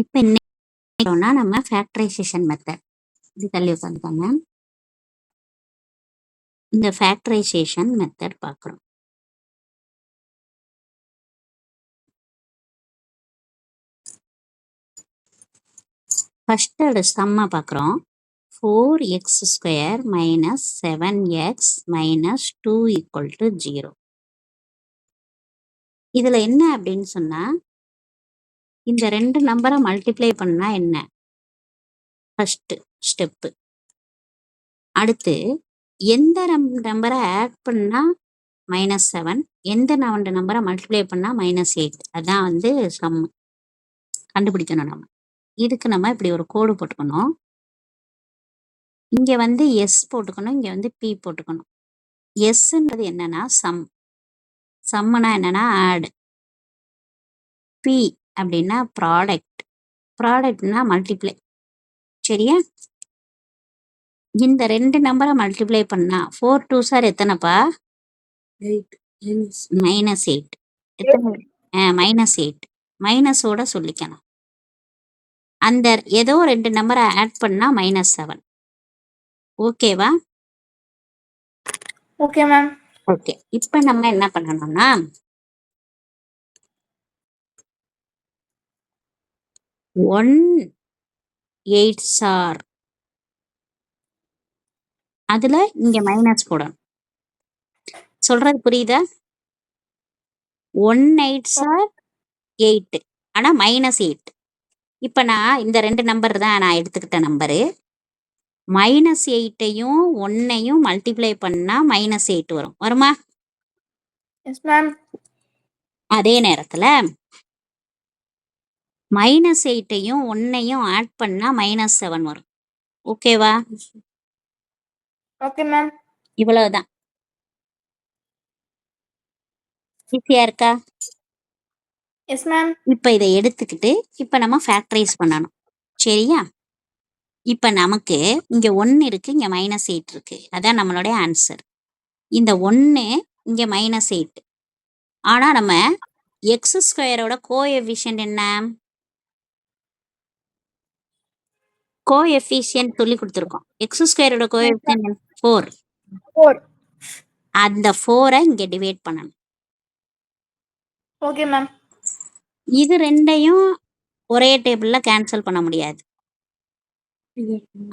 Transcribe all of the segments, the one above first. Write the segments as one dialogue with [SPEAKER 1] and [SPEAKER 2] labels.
[SPEAKER 1] இப்போ இன்னைக்கு நம்ம ஃபேக்டரைசேஷன் மெத்தட் இது தள்ளி உட்காந்துக்கோங்க. இந்த ஃபேக்டரைசேஷன் மெத்தட் பார்க்குறோம். ஃபர்ஸ்டோட சம்மை பார்க்குறோம். 4x² - 7x - 2 = 0. இதில் என்ன அப்படின்னு சொன்னால், இந்த ரெண்டு நம்பரை மல்டிப்ளை பண்ணால் என்ன ஃபஸ்ட்டு ஸ்டெப்பு. அடுத்து எந்த நம்பரை ஆட் பண்ணால் -7, எந்த நம்பரை மல்டிப்ளை பண்ணால் -8, அதான் வந்து சம் கண்டுபிடிக்கணும். நம்ம இதுக்கு நம்ம இப்படி ஒரு கோடு போட்டுக்கணும். இங்கே வந்து எஸ் போட்டுக்கணும், இங்கே வந்து பி போட்டுக்கணும். எஸ்ன்றது என்னன்னா சம்முனா என்னன்னா ஆட், பி அப்படின்னா ப்ராடக்ட்னா மல்டிப்ளை. சரியா? இந்த ரெண்டு நம்பரை மல்டிப்ளை பண்ணா 4 2s எத்தனைப்பா?
[SPEAKER 2] 8
[SPEAKER 1] -8. எத்தனை? -8. மைனஸோட சொல்லிக்கணும். அந்த ஏதோ ரெண்டு நம்பரை ஆட் பண்ணா -7. ஓகேவா?
[SPEAKER 2] Okay ma'am.
[SPEAKER 1] ஓகே, இப்போ நம்ம என்ன பண்ணணும்னா, 1 8s அதுல இங்க மைனஸ் போடணும். சொல்றது புரியுதா? 1 8s 8 ஆனா -8. இப்ப நான் இந்த ரெண்டு நம்பர் தான் நான் எடுத்துக்கிட்ட நம்பரு. -8ஐயும் 1ஐயும் மல்டிப்ளை பண்ணா -8 வரும். வருமா?
[SPEAKER 2] Yes ma'am.
[SPEAKER 1] அதே நேரத்துல -8ஐயும் 1ஐயும் ஆட் பண்ணா -7 வரும். ஓகேவா?
[SPEAKER 2] Okay ma'am.
[SPEAKER 1] இவ்வளவுதான். ஈஸியா இருக்கா?
[SPEAKER 2] Yes ma'am.
[SPEAKER 1] இப்ப இதை எடுத்துக்கிட்டு இப்ப நம்ம ஃபேக்டரைஸ் பண்ணணும். சரியா? இப்ப நமக்கு இங்க 1 இருக்கு, இங்க -8 இருக்கு. அதான் நம்மளுடைய ஆன்சர். இந்த 1 இங்க -8. ஆனா நம்ம x² கோஎஃபிஷியன்ட் என்ன? கோஎஃபிஷியன்ட் சொல்லி கொடுத்துருக்கோம். x² coefficient 4. அந்த 4ஐ இங்க டிவைட் பண்ணணும்.
[SPEAKER 2] Okay ma'am.
[SPEAKER 1] இது ரெண்டையும் ஒரே டேபிள்ல கேன்சல் பண்ண முடியாது.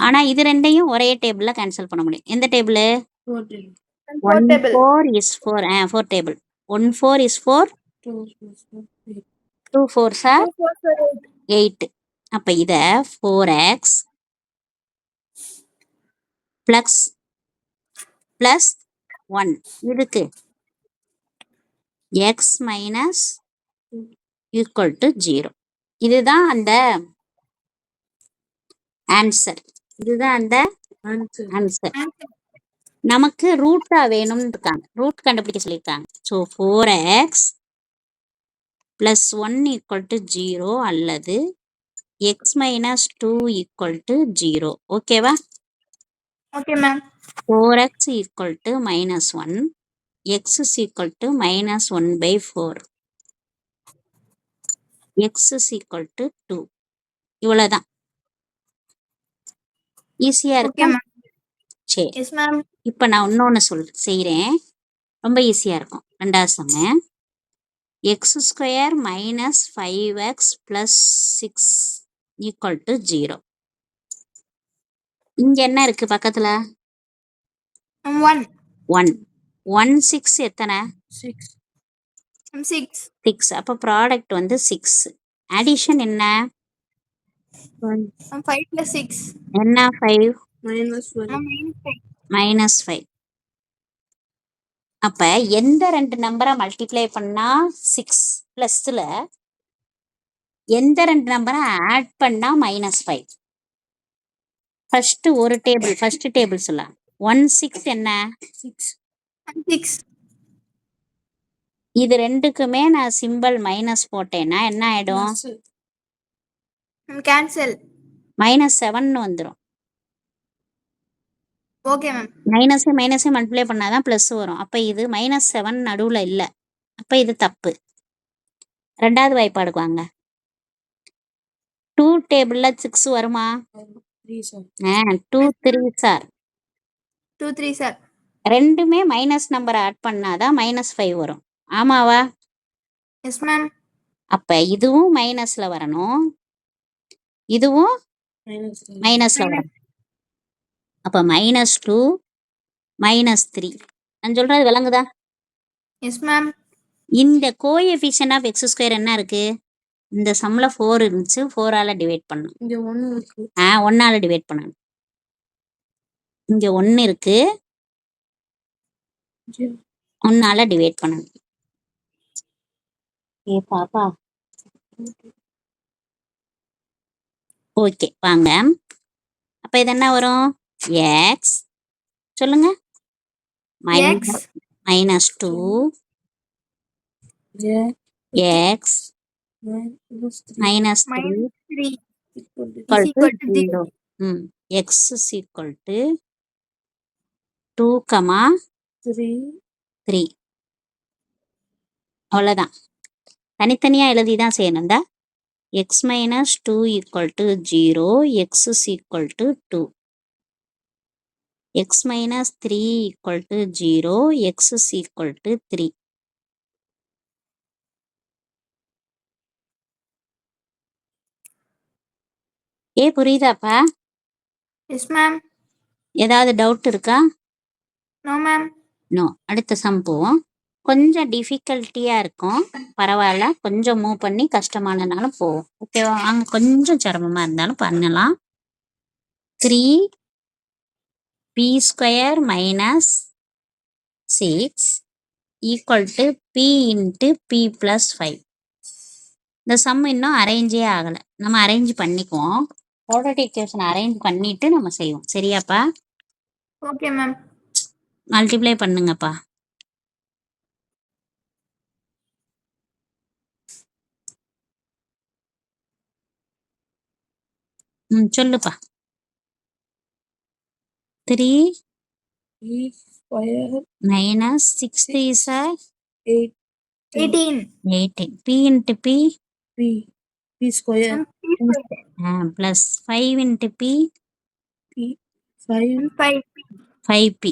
[SPEAKER 1] ஆனா இது ரெண்டையும் ஒரே டேபிள்ல கேன்சல் பண்ண முடியும். எந்த table? 1 4 is 4. 4 table. 1 4 is 4. 2 4s are 8. அப்ப இத 4x plus 1 இதுக்கு x minus equal to 0. இதுதான் அந்த ஆன்சர். இதுதான் அந்த ஆன்சர். நமக்கு ரூட்டா வேணும்னு இருக்காங்க, ரூட் கண்டுபிடிக்க சொல்லியிருக்காங்க. So 4x plus 1 equal to 0 அல்லது x minus 2 equal to 0. ஓகேவா?
[SPEAKER 2] Okay ma'am.
[SPEAKER 1] 4x equal to -1, x is equal to -1/4, x is equal to 2. இவ்வளவுதான். ஈஸியா இருக்கா? சரி,
[SPEAKER 2] எஸ் மேம்.
[SPEAKER 1] இப்போ நான் இன்னொன்று செய்கிறேன். ரொம்ப ஈஸியாக இருக்கும். ரெண்டாவது சம x² - 5x + 6 = 0. இங்க என்ன இருக்கு பக்கத்துல?
[SPEAKER 2] 1
[SPEAKER 1] 1 6 எத்தனை?
[SPEAKER 2] 6.
[SPEAKER 1] அப்போ ப்ராடக்ட் வந்து 6. அடிஷன் என்ன?
[SPEAKER 2] 5 + 6
[SPEAKER 1] என்ன? 5
[SPEAKER 2] -5.
[SPEAKER 1] அப்ப எந்த ரெண்டு நம்பரை மல்டிப்ளை பண்ணா 6 பிளஸ்ல எந்த ரெண்டு நம்பரை ஆட் பண்ணா -5? ஃபர்ஸ்ட் ஒரு டேபிள், ஃபர்ஸ்ட் டேபிள் சொல்லலாம். 1 6 என்ன?
[SPEAKER 2] 6.
[SPEAKER 1] இது ரெண்டுக்குமே நான் சிம்பிள் மைனஸ் போட்டேன்னா என்ன ஆயிடும்?
[SPEAKER 2] கேன்சல்.
[SPEAKER 1] -7 வந்துடும்.
[SPEAKER 2] Okay ma'am.
[SPEAKER 1] மைனஸை மல்டிப்ளை பண்ணாதான் பிளஸ் வரும். அப்ப இது -7 நடுவுல இல்லை. அப்ப இது தப்பு. ரெண்டாவது வாய்ப்பாடுக்கு வாங்க. 2 டேபிள்ல 6 வருமா? 2 3 சார்.
[SPEAKER 2] 2 3 சார்.
[SPEAKER 1] ரெண்டுமே மைனஸ் நம்பர் ஆட் பண்ணாதான் -5 வரும். ஆமாவா?
[SPEAKER 2] Yes ma'am.
[SPEAKER 1] அப்ப இதுவும் மைனஸ்ல வரணும், இதுவும் மைனஸ்ல வரணும். அப்ப -2 -3. நான் சொல்றது விளங்குதா?
[SPEAKER 2] Yes ma'am.
[SPEAKER 1] இந்த கோஎஃபிஷியன்ட் ஆஃப் எக்ஸ் ஸ்கொயர் என்ன இருக்கு? இந்த சம்ல 4 இருந்துச்சு, 4ஆல டிவைட் பண்ணணும்.
[SPEAKER 2] இங்க 1 இருக்கு.
[SPEAKER 1] 1ஆல டிவைட் பண்ணணும். இங்க 1 இருக்கு, 1ஆல டிவைட் பண்ணணும். ஏ பாப்பா, ஓகே வாங்க. அப்ப இது என்ன வரும்? எக்ஸ் சொல்லுங்க. -2 X -3 0. X is equal to 2, 3. அவ்வளோதான். தனித்தனியா எழுதி தான் செய்யணும். இந்த x - 2 = 0, x is equal to 2. x - 3 = 0, x is equal to 3. புரியுதாப்பா?
[SPEAKER 2] Yes ma'am.
[SPEAKER 1] ஏதாவது டவுட் இருக்கா?
[SPEAKER 2] No ma'am.
[SPEAKER 1] நோ. அடுத்த சம் போவோம். கொஞ்சம் டிஃபிகல்ட்டியா இருக்கும், பரவாயில்ல. கொஞ்சம் மூவ் பண்ணி கஷ்டமானனாலும் போவோம். ஓகேவா? அங்கே கொஞ்சம் சிரமமா இருந்தாலும் பண்ணலாம். 3p² - 6 = p × p + 5. இந்த சம் இன்னும் அரேஞ்சே ஆகலை. நம்ம அரேஞ்ச் பண்ணிக்குவோம். ப்ராடக்ட் ஈக்குவேஷன் அரேஞ்ச் பண்ணிட்டு நம்ம செய்வோம். சரியாப்பா?
[SPEAKER 2] Okay ma'am.
[SPEAKER 1] மல்டிப்ளை பண்ணுங்கப்பா. சொல்லுப்பா. 3 - 6 3s are
[SPEAKER 2] 18.
[SPEAKER 1] 18. p × p
[SPEAKER 2] p²
[SPEAKER 1] plus 5 × p 5p.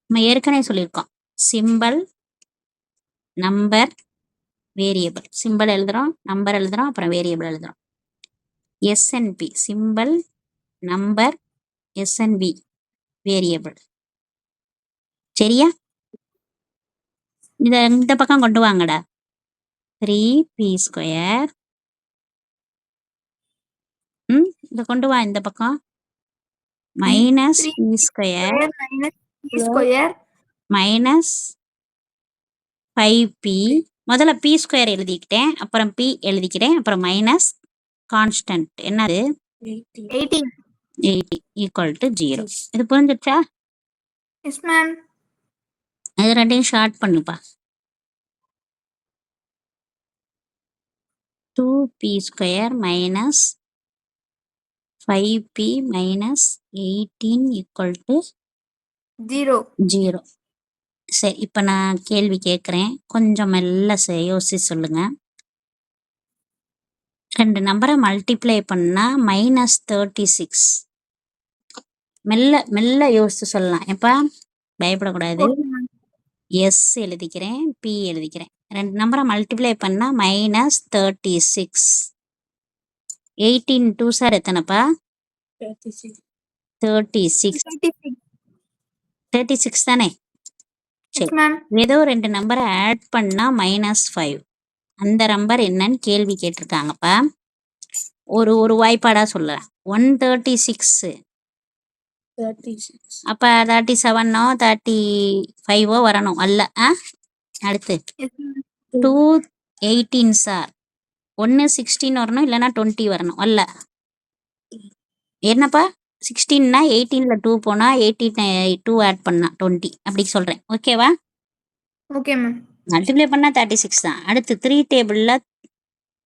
[SPEAKER 1] நம்ம ஏற்கனவே சொல்லியிருக்கோம். Simple, number, variable. சிம்பிள் எழுதுறோம், நம்பர் எழுதுறோம், அப்புறம் வேரியபிள் எழுதுறோம். SNP simple, number, SNV variable. சரியா? இதை இந்த பக்கம் கொண்டு வாங்கடா. 3p². இதை கொண்டு வா இந்த பக்கம். -p² -5p. முதல்ல p² எழுதிக்கிட்டேன், அப்புறம் p எழுதிக்கிறேன், அப்புறம் மைனஸ் கான்ஸ்டன்ட் என்னது?
[SPEAKER 2] 80
[SPEAKER 1] = 0. இது புரிஞ்சிருச்சா?
[SPEAKER 2] Yes ma'am.
[SPEAKER 1] இது ரெண்டையும் ஷார்ட் பண்ணுப்பா. 2p² - 5p - 18 = 0. சரி, இப்போ நான் கேள்வி கேட்குறேன், கொஞ்சம் மெல்ல யோசிச்சு சொல்லுங்க. 2 நம்பரை மல்டிப்ளை பண்ணா -36. மெல்ல மெல்ல யோசிச்சு சொல்லலாம். எப்பா பயப்படக்கூடாது. எஸ் எழுதிக்கிறேன், பி எழுதிக்கிறேன். 2 நம்பரை மல்டிப்ளை பண்ணா -36. 18 2 சார் எத்தனைப்பா? 36 தானே? சரி, ஏதோ 2 நம்பரை ஆட் பண்ணா -5. அந்த நம்பர் என்னன்னு கேள்வி கேட்டிருக்காங்கப்பா. ஒரு வாய்ப்பாடா சொல்லுறேன். 136 அப்ப 37ஓ 35ஓ வரணும் அல்ல? அடுத்து 2 18 சார். 1 16 வரணும், இல்லைன்னா 20 வரணும் அல்ல? என்னப்பா 16னா 18ல 2 போனா 18 2 ஆட் பண்ணா 20 அப்படி சொல்றேன். ஓகேவா?
[SPEAKER 2] Okay ma'am.
[SPEAKER 1] மல்டிப்ளை பண்ணா 36 தான். அடுத்து 3 டேபிள்ல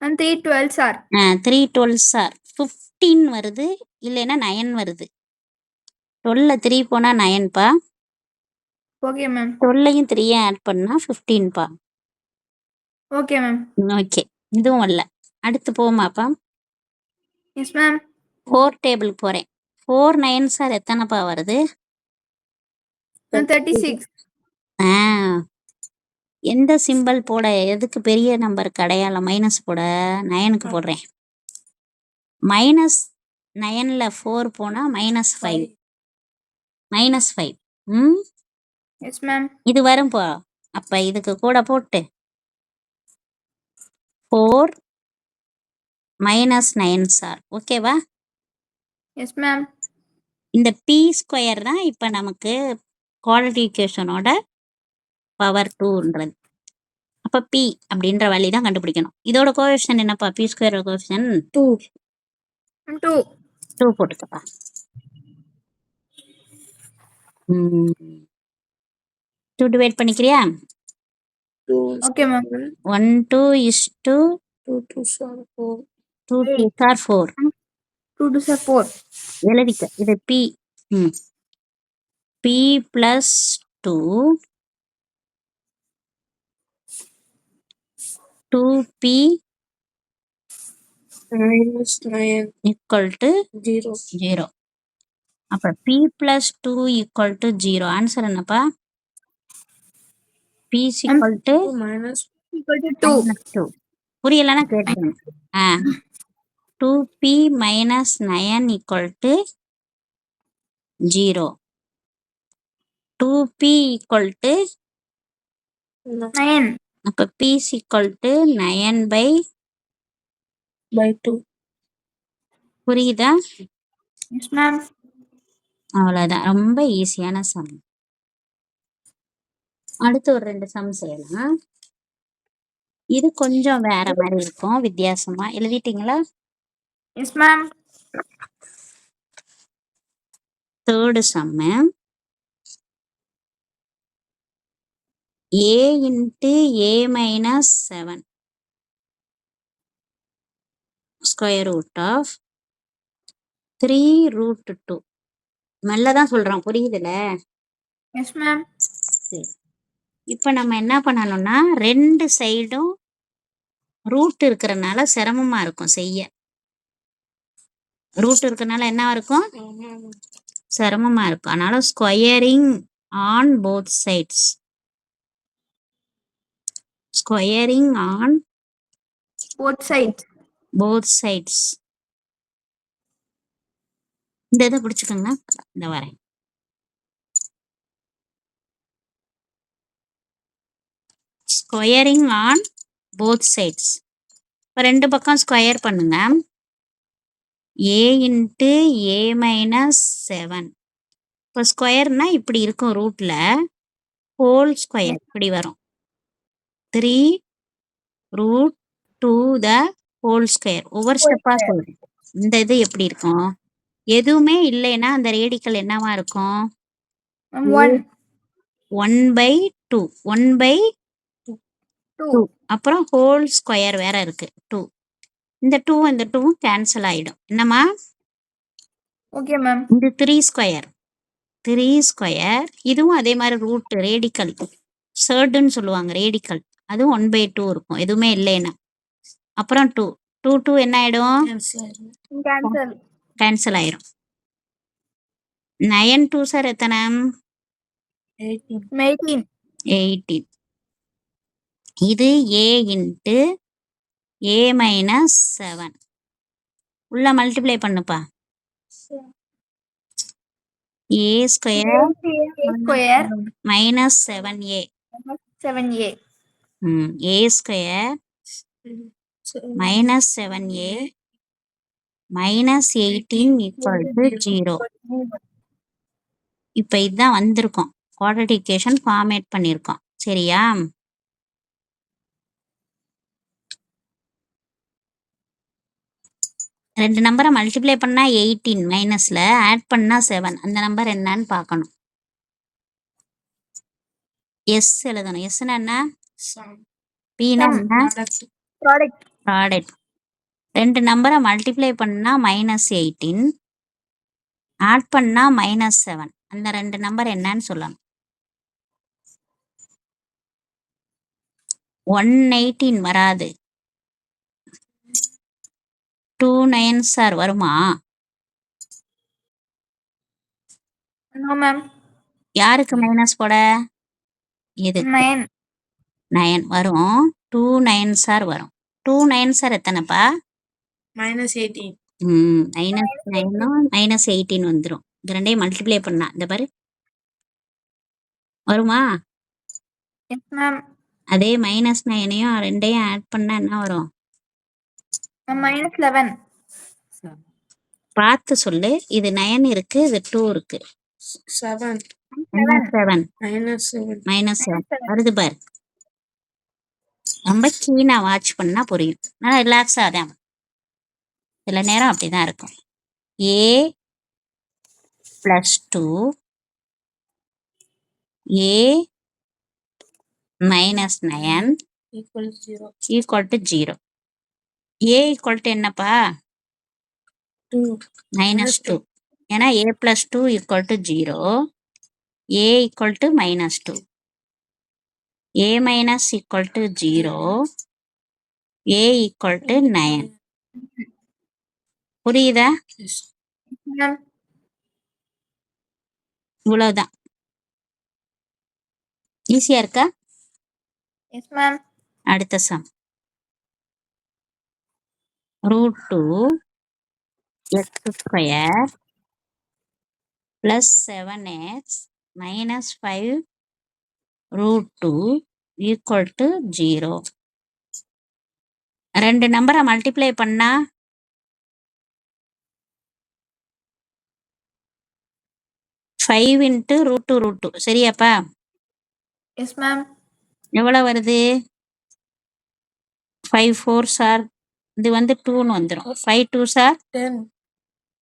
[SPEAKER 2] 3 12 சார்.
[SPEAKER 1] 3 12 சார் 15 வருது, இல்லைன்னா 9 வருது. 12ல 3 போனா 9பா.
[SPEAKER 2] Okay ma'am.
[SPEAKER 1] 12லையும் 3 ஆட் பண்ணா 15பா.
[SPEAKER 2] Okay ma'am.
[SPEAKER 1] ஓகே, இதுவும் வரல. அடுத்து போமாப்பா.
[SPEAKER 2] Yes ma'am.
[SPEAKER 1] 4 டேபிள் போகிறேன். 4 9 சார் எத்தனைப்பா வருது?
[SPEAKER 2] 36.
[SPEAKER 1] எந்த சிம்பிள் போட, எதுக்கு பெரிய நம்பருக்கு அடையாளம் மைனஸ் போட? 9க்கு போடுறேன். -9ல் 4 போனால் -5. -5.
[SPEAKER 2] Yes ma'am.
[SPEAKER 1] இது வரும்பா. அப்போ இதுக்கு கூட போட்டு 4 -9 சார். ஓகேவா?
[SPEAKER 2] Yes ma'am.
[SPEAKER 1] இந்த பி ஸ்கொயர் தான் இப்போ நமக்கு குவாலிட்டி ஈக்குவேஷனோட பவர் 2ன்றது. அப்போ பி அப்படின்ற வழி தான் கண்டுபிடிக்கணும். இதோட கோஎஃபிஷியன்ட் என்னப்பா? பி ஸ்கொயர் கோஎஃபிஷியன்ட் 2 போட்டுக்கப்பா. 2 டிவைட் பண்ணிக்கிறியா?
[SPEAKER 2] Okay ma'am.
[SPEAKER 1] 1 2 is to 2 2 are 4.
[SPEAKER 2] 2 2 are 4.
[SPEAKER 1] எழுதிக்க. இது p. P plus 2 2p -9 equal to 0. அப்போ p plus 2 equal to 0. Answer என்னப்பா? p is equal to -2. புரியலன்னா கேட்டுக்கணும். 2p -9 equal to 0. 2p equal to
[SPEAKER 2] 9.
[SPEAKER 1] அப்போ p is equal to 9/2. புரியுதா?
[SPEAKER 2] Yes ma'am.
[SPEAKER 1] அவ்வளோதான். ரொம்ப ஈஸியான சம். அடுத்து ஒரு 2 சம் செய்யலாம். இது கொஞ்சம் வேற மாதிரி இருக்கும், வித்தியாசமா. எழுதிட்டீங்களா?
[SPEAKER 2] Yes ma'am.
[SPEAKER 1] 3rd sum. a into a minus 7 square root of 3 root 2. மெல்லதான் சொல்றோம், புரியுதுல?
[SPEAKER 2] Yes ma'am.
[SPEAKER 1] சரி, இப்போ நம்ம என்ன பண்ணணும்னா 2 சைடும் ரூட் இருக்கிறனால சிரமமா இருக்கும் செய்ய. ரூட் இருக்கிறனால என்ன இருக்கும்? சிரமமா இருக்கும். அதனால squaring on both sides. Squaring on both sides. இந்த இதை பிடிச்சுக்கோங்க. இந்த வரேன். Squaring on both sides. இப்போ 2 பக்கம் ஸ்கொயர் பண்ணுங்க. a into a minus 7. இப்போ ஸ்கொயர்னா இப்படி இருக்கும், ரூட்ல ஹோல் ஸ்கொயர் இப்படி வரும். 3 root 2 the whole square. ஒவ்வொரு ஸ்டெப்பா சொல்றேன். இந்த இது எப்படி இருக்கும்? எதுவுமே இல்லைன்னா அந்த ரேடிக்கல் என்னவா இருக்கும்? 1/2. 1/2. அப்புறம் ஹோல் ஸ்கொயர் வேற இருக்கு 2. இந்த 2 இந்த 2 கேன்சல் ஆயிடும். என்னம்மா?
[SPEAKER 2] Okay ma'am.
[SPEAKER 1] இது 3 ஸ்கொயர். 3 ஸ்கொயர். இதுவும் அதே மாதிரி ரூட் ரேடிக்கல் சர்டுன்னு சொல்லுவாங்க, ரேடிக்கல். அதுவும் 1/2 இருக்கும் எதுவுமே இல்லைன்னா. அப்புறம் 2 2 2 என்ன ஆயிடும்? கேன்சல் ஆயிரும். 9 2 சார் எத்தனை? 18. இது a into a minus 7. உள்ள மல்டிப்ளை பண்ணுப்பா. a square minus 7a. a square minus 7a minus 18 equal to 0. இப்போ இதுதான் வந்திருக்கோம். குவாட்ரேட்டிக் ஈக்குவேஷன் ஃபார்மேட் பண்ணியிருக்கோம். சரியா? ரெண்டு நம்பரை மல்டிப்ளை பண்ணா 18 மைனஸ்ல ஆட் பண்ணா 7. அந்த நம்பர் என்னன்னு பார்க்கணும். எஸ் எழுதணும். எஸ்னா என்ன? பின்னா என்ன? ப்ராடக்ட். ரெண்டு நம்பரை மல்டிப்ளை பண்ணா -18, ஆட் பண்ணா -7. அந்த ரெண்டு நம்பர் என்னன்னு சொல்லணும். 118 வராது. 9s ஆர் வருமா?
[SPEAKER 2] No, ma'am.
[SPEAKER 1] யாருக்கு மைனஸ் போட? இதுக்கு
[SPEAKER 2] 9.
[SPEAKER 1] 9 வரும். 2 9s ஆர் வரும். 2 9s ஆர் எத்தனைப்பா?
[SPEAKER 3] -18.
[SPEAKER 1] மைனஸ் 9 மைனஸ் 18 வந்துடும். இது ரெண்டையும் மல்டிப்ளை பண்ணா இந்த பாரு வருமா?
[SPEAKER 2] Yes, ma'am.
[SPEAKER 1] அதே மைனஸ் 9ஐயும் ரெண்டையும் ஆட் பண்ணா என்ன வரும்?
[SPEAKER 2] -11.
[SPEAKER 1] பார்த்து சொல்லு. இது 9 இருக்கு, இது 2 இருக்கு.
[SPEAKER 3] 7.
[SPEAKER 1] -7
[SPEAKER 3] -7.
[SPEAKER 1] -7 வருது பாரு. ரொம்ப கீனா வாட்ச் பண்ணா புரியும். நல்லா ரிலாக்ஸா தான் சில நேரம் அப்படிதான் இருக்கும். a + 2 a - 9
[SPEAKER 3] Equal 0.
[SPEAKER 1] = 0. a = என்னப்பா?
[SPEAKER 3] 2.
[SPEAKER 1] -2. ஏன்னா a + 2 = 0. a = -2. a - = 0. a = 9. புரியுதா?
[SPEAKER 3] Yes.
[SPEAKER 2] Ma'am.
[SPEAKER 1] இவ்வளவுதான். ஈஸியா இருக்கா?
[SPEAKER 2] Yes, ma'am.
[SPEAKER 1] அடுத்த சம். √2 x² + 7x - 5 √2 = 0. ரெண்டு நம்பரை மல்டிப்ளை பண்ணா 5 × √2 சரியாப்பா?
[SPEAKER 2] Yes, ma'am.
[SPEAKER 1] எவ்வளவு வருது? 5 4s ஆர் இது 2ன்னு வந்துடும். 5 2s ஆர்
[SPEAKER 3] 10.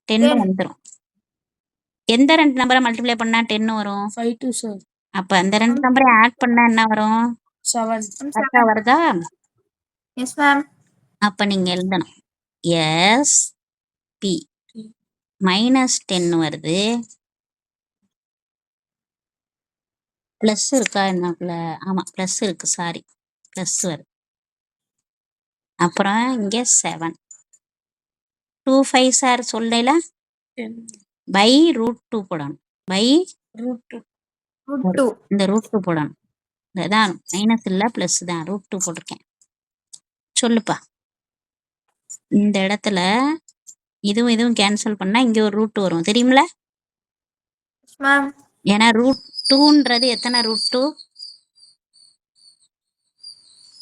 [SPEAKER 1] 10 வந்துடும். எந்த ரெண்டு நம்பரை மல்டிப்ளை பண்ணா 10 வரும்?
[SPEAKER 3] 5 2 sir.
[SPEAKER 1] அப்ப அந்த ரெண்டு நம்பரை ஆட் பண்ணா என்ன வரும்?
[SPEAKER 3] 7.
[SPEAKER 1] கரெக்டா வருதா?
[SPEAKER 2] Yes, ma'am.
[SPEAKER 1] அப்ப நீங்க எழுதணும் SP -10 வருது. பிளஸ் இருக்கா என்னக்குள்ள? ஆமா பிளஸ் இருக்கு, சாரி பிளஸ் வருது. அப்புறம் இங்க 7 2 5s ஆர் சொல்லல
[SPEAKER 3] 10.
[SPEAKER 1] பை √2 போடணும். பை
[SPEAKER 3] √2.
[SPEAKER 2] √2.
[SPEAKER 1] இந்த √2 போடணும். இதான் மைனஸ் இல்ல பிளஸ் தான், √2 போட்டிருக்கேன். சொல்லுப்பா. இந்த இடத்துல இதுவும் கேன்சல் பண்ணா இங்க ஒரு ரூட் வரும் தெரியுமில?
[SPEAKER 2] Yes, ma'am.
[SPEAKER 1] ஏன்னா √2ன்றது எத்தனை √2?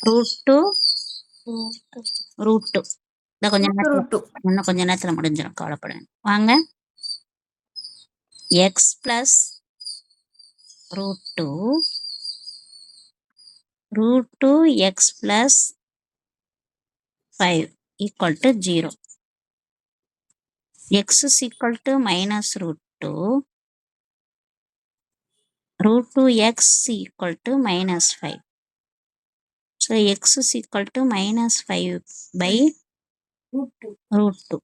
[SPEAKER 1] √2 இந்த கொஞ்ச நேரத்துல
[SPEAKER 2] √2.
[SPEAKER 1] இன்னும் கொஞ்ச நேரத்துல முடிஞ்சிடும், கவலைப்பட வாங்க. x + √2 √2x + 5 = 0. x = -√2 √2x = -5. So x = -5 by √2.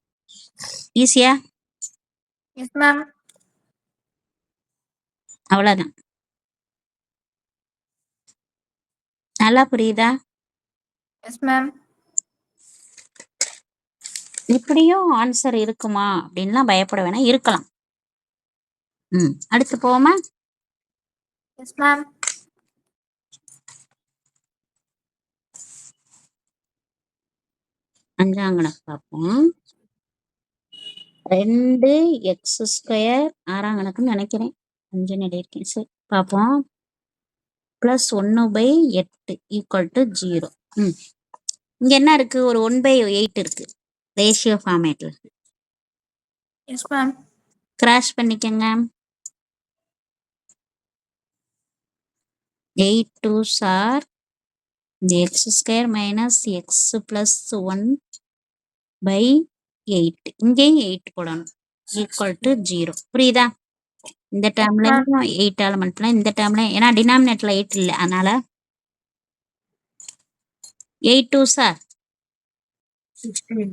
[SPEAKER 1] ஈஸியா?
[SPEAKER 2] Yes, ma'am.
[SPEAKER 1] அவ்வளவுதான். நல்லா புரியுதா?
[SPEAKER 2] Yes, ma'am.
[SPEAKER 1] இப்படியும் ஆன்சர் இருக்குமா அப்படின்லாம் பயப்பட வேணாம், இருக்கலாம். அடுத்து போவோமா?
[SPEAKER 2] Yes, ma'am.
[SPEAKER 1] அஞ்சாம் கணக்கு பார்ப்போம். 2x² ஆறாம் கணக்குன்னு நினைக்கிறேன், 5 எழுதியிருக்கேன். சரி பார்ப்போம். +1/8 = 0. இங்க என்ன இருக்கு? ஒரு 1/8 இருக்கு ரேஷியோ ஃபார்மேட்ல.
[SPEAKER 2] Yes, ma'am.
[SPEAKER 1] கிராஷ் பண்ணிக்கங்க. 8 2s are x² - x + 1/8. இங்கேயும் 8 போடணும். = 0. புரியுதா? இந்த டேர்ம்லயும் 8 ஆல மட்டும், இந்த டேர்ம்ல ஏன்னா டினாமினேட்டர்ல 8 இல்லை, அதனால 8 2s are
[SPEAKER 3] 16.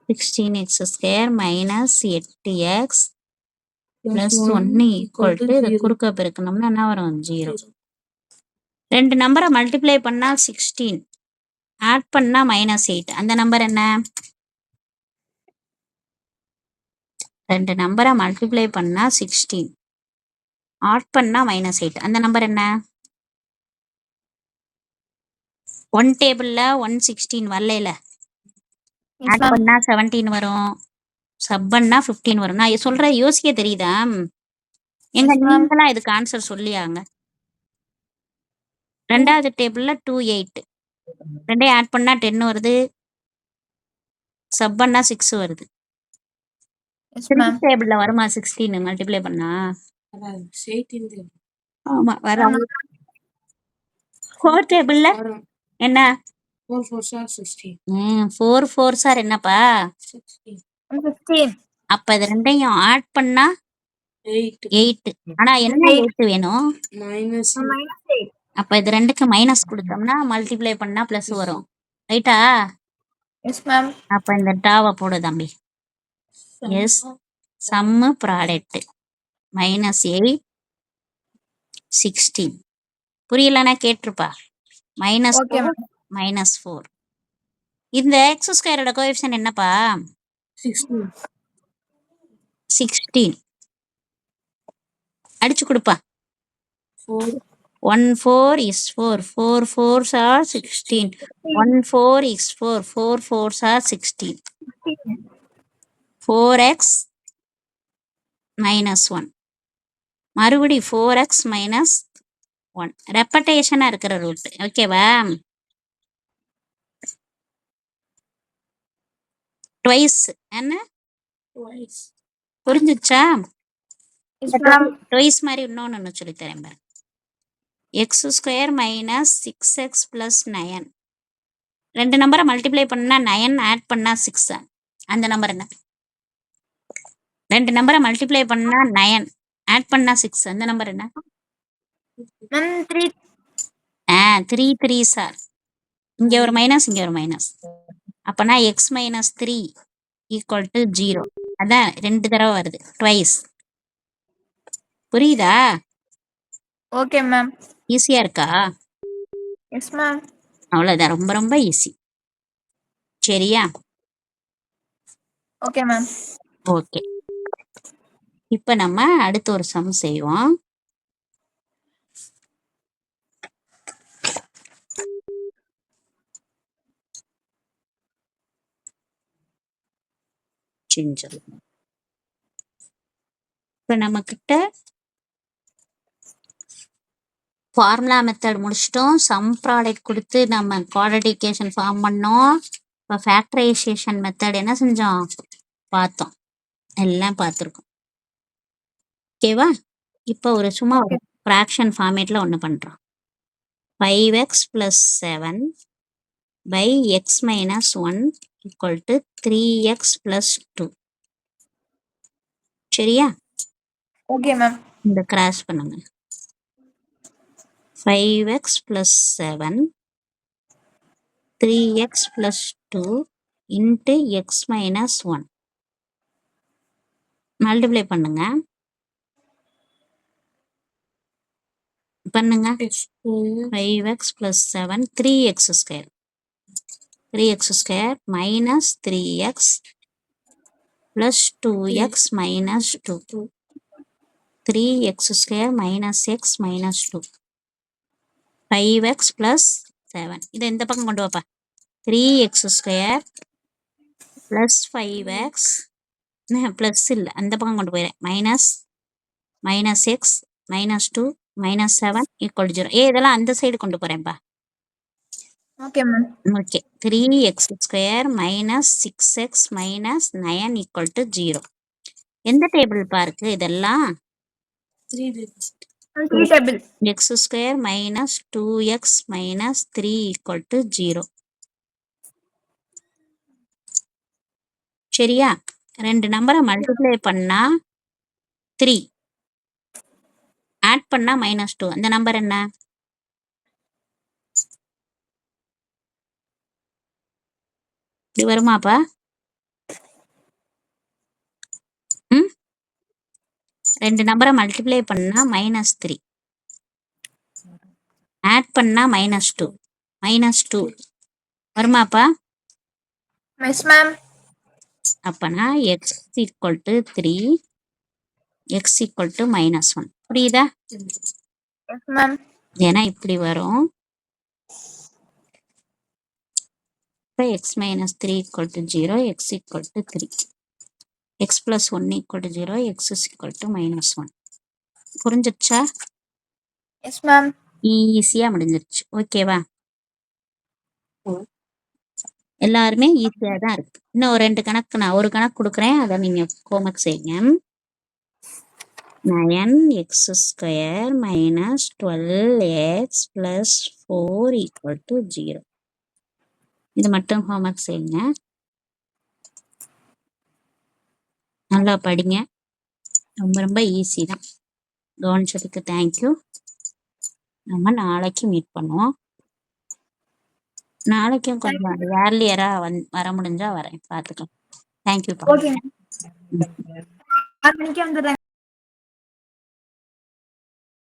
[SPEAKER 1] 16x² - 8x + 1 = இது குறுக்க பெருக்கணும்னா என்ன வரும்? 0. ரெண்டு நம்பரை மல்டிப்ளை பண்ணா 16, ஆட் பண்ணா -8. அந்த நம்பர் என்ன? 2 நம்பரை மல்டிப்ளை பண்ணா 16, ஆட் பண்ணா -8. அந்த நம்பர் என்ன? 1 டேபிள்ல 116 வரல,
[SPEAKER 2] Yes,
[SPEAKER 1] ஆட்
[SPEAKER 2] ma'am.
[SPEAKER 1] பண்ணா 17 வரும், சப் பண்ணா 15 வரும். நான் சொல்ற யோசிக்க தெரியுதா? எங்க
[SPEAKER 2] Yes, ma'am.
[SPEAKER 1] நீங்களா இதுக்கு ஆன்சர் சொல்லியாங்க. 2வது டேபிள்ல 28, ரெண்டையும் ஆட் பண்ணா 10 வருது, சப் பண்ணா 6 வருது.
[SPEAKER 2] Yes,
[SPEAKER 1] 3
[SPEAKER 2] ma'am.
[SPEAKER 1] டேபிள்ல வருமா 16 மல்டிப்ளை பண்ணா?
[SPEAKER 3] வராது. 18
[SPEAKER 1] ஆமா வராது. 4 டேபிள்ல
[SPEAKER 3] வரும்.
[SPEAKER 1] என்ன?
[SPEAKER 3] 4 4s are 16.
[SPEAKER 1] 4 4s are என்னப்பா?
[SPEAKER 3] 16.
[SPEAKER 2] 15.
[SPEAKER 1] அப்ப இது ரெண்டையும் ஆட் பண்ணா
[SPEAKER 3] 8
[SPEAKER 1] 8. ஆனா என்ன 8 வேணும்?
[SPEAKER 3] minus
[SPEAKER 2] -8.
[SPEAKER 1] அப்ப இது ரெண்டுக்கு மைனஸ் கொடுத்தோம்னா மல்டிப்ளை பண்ணா பிளஸ் வரும். ரைட்டா?
[SPEAKER 2] Yes, ma'am.
[SPEAKER 1] அப்ப இந்த டாவை போடு தம்பி. எஸ், சம்மு ப்ராடக்ட் -8 16. புரியலன்னா கேட்டிருப்பா.
[SPEAKER 2] Okay,
[SPEAKER 1] -4
[SPEAKER 2] ma'am.
[SPEAKER 1] -4. இந்த எக்ஸ் ஸ்கொயரோட கோஎஃபிஷியன்ட் என்னப்பா?
[SPEAKER 3] 16.
[SPEAKER 1] 16. அடிச்சு கொடுப்பா.
[SPEAKER 3] 4
[SPEAKER 1] 1 4 is 4, 4 4s are 16. 1 4 is 4, 4 4s are 16. 4x -1. மறுபடி 4x -1. ரெப்படேஷனா இருக்கிற ரூட். ஓகேவா? ட்வைஸ் என்ன?
[SPEAKER 3] twice.
[SPEAKER 1] புரிஞ்சுச்சா?
[SPEAKER 2] Yes, ma'am.
[SPEAKER 1] ட்வைஸ் மாதிரி இன்னொன்னு சொல்லித்தரேன் பாரு. X square minus 6x + 9. 2 நம்பரை மல்டிப்ளை பண்ணா 9, ஆட் பண்ணா 6. அந்த நம்பர் என்ன? 2 நம்பரை மல்டிப்ளை பண்ணா 9, ஆட் பண்ணா 6. அந்த நம்பர் என்ன?
[SPEAKER 2] Ma'am, 3.
[SPEAKER 1] 3 3s are. இங்க ஒரு மைனஸ், இங்க ஒரு மைனஸ். அப்பனா x - 3 = 0. அதான் 2 தடவை வருது, ட்வைஸ். புரியுதா?
[SPEAKER 2] Okay, ma'am.
[SPEAKER 1] ஈஸியா இருக்கா?
[SPEAKER 2] Yes, ma'am.
[SPEAKER 1] அவ்வளவுதான், ரொம்ப ரொம்ப ஈஸி. சரியா?
[SPEAKER 2] Okay, ma'am.
[SPEAKER 1] ஓகே. இப்ப நம்ம அடுத்த ஒரு சம் செய்வோம். இப்ப நம்ம கிட்ட ஃபார்முலா மெத்தட் முடிச்சிட்டோம். சம் ப்ராடக்ட் கொடுத்து நம்ம குவாட்ரேட்டிக் ஈக்குவேஷன் ஃபார்ம் பண்ணோம். இப்போ ஃபேக்டரைசேஷன் மெத்தட் என்ன செஞ்சோம்? பார்த்தோம். எல்லாம் பார்த்துருக்கோம். ஓகேவா? இப்போ ஒரு சும்மா ஒரு ஃப்ராக்ஷன் ஃபார்மேட்டில் ஒன்று பண்ணுறோம். 5x + 7 / x - 1 = 3x + 2. சரியா?
[SPEAKER 2] Okay, ma'am.
[SPEAKER 1] இந்த கிராஸ் பண்ணுங்க. 5x + 7 3x + 2 × x - 1. மல்டிப்ளை பண்ணுங்க. பண்ணுங்க. 5x + 7 3x² 3x² - 3x + 2x - 2 3x² - x - 2 5x + 7. இதை இந்த பக்கம் கொண்டு வாப்பா. 3x² + 5x ப்ளஸ் இல்லை, அந்த பக்கம் கொண்டு போயிடுறேன். -x - 2 - 7 = 0. இதெல்லாம் அந்த சைடு கொண்டு போறேன்ப்பா.
[SPEAKER 2] Okay, ma'am.
[SPEAKER 1] Okay. 3x² - 6x - 9 = 0. எந்த டேபிள் பாருக்கு இதெல்லாம்?
[SPEAKER 3] 3 tables.
[SPEAKER 2] 3 table.
[SPEAKER 1] x² - 2x - 3 = 0. சரியா? 2 நம்பரை மல்டிப்ளை பண்ணா 3, ஆட் பண்ணா -2. அந்த நம்பர் என்ன? இது வருமாப்பா? 2 நம்பரை மல்டிப்ளை பண்ணா -3, ஆட் பண்ணா -2 வருமாப்பா?
[SPEAKER 2] Yes, ma'am.
[SPEAKER 1] அப்பனா x equal to 3, x equal to -1. புரியுதா?
[SPEAKER 2] Yes ma'am.
[SPEAKER 1] ஏன்னா இப்படி வரும். இப்போ x minus 3 equal to 0, x equal to 3. X plus 1 equal to 0, x is equal to -1. புரிஞ்சிடுச்சா?
[SPEAKER 2] Yes ma'am.
[SPEAKER 1] ஈஸியா முடிஞ்சிருச்சு. ஓகேவா? எல்லாருமே ஈஸியா தான் இருக்கு. இன்னும் ஒரு 2 கணக்கு, நான் ஒரு கணக்கு கொடுக்குறேன், அதை நீங்க ஹோம்ஒர்க் செய்யுங்க. 9x² minus 12x plus 4 equal to 0. இது மட்டும் ஹோம்ஒர்க் செய்யுங்க. நல்லா படிங்க. ரொம்ப ரொம்ப ஈஸி தான். கவனிச்சதுக்கு தேங்க்யூ. நம்ம நாளைக்கு மீட் பண்ணுவோம். நாளைக்கும் கொஞ்சம் ஏர்லியரா வர முடிஞ்சா வரேன், பார்த்துக்கலாம். தேங்க்யூ.
[SPEAKER 2] ஓகே. 6 மணிக்கு வந்துடுறேன்.